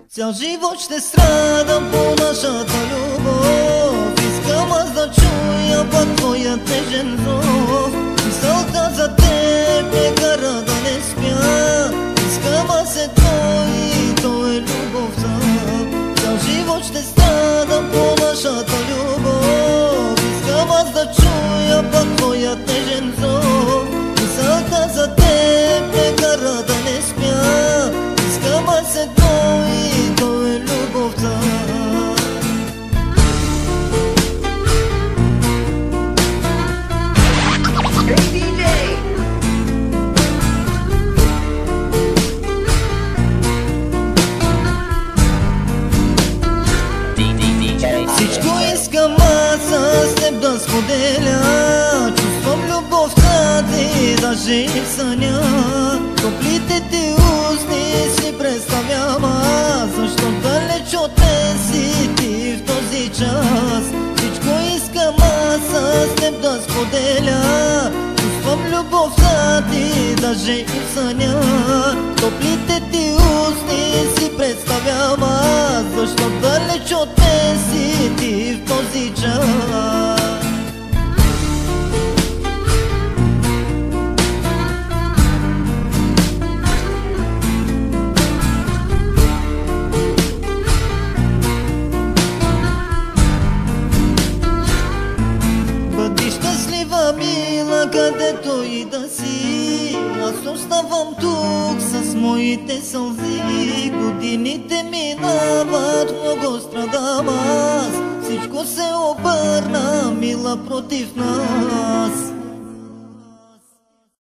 Цял живот ще страдам по нашата любов. Искам аз да чуя пак твоя тежен зов. Мисълта за теб ме кара да не спя. Искам аз едно и то е любовта. Цял живот ще страдам по нашата любов. Искам аз да чуя пак твоя тежен зов. Мисълта за теб ме кара да не спя. Искам аз едно и то е любовта. Всичко искам аз с теб да споделя. Чувствам любовта ти, даже и в съня. Топлите ти устни си представям аз. Защо далеч от мен си ти в този час? Всичко искам аз с теб да споделя. Чувствам любовта ти, даже и в съня. Топлите ти устни си представям аз. Защо далеч от мен си ти в този час? Бъди щастлива, мила, където и да си. Аз оставам тук с моите сълзи. Годините минават, много страдам аз. Всичко се обърна, мила, против нас.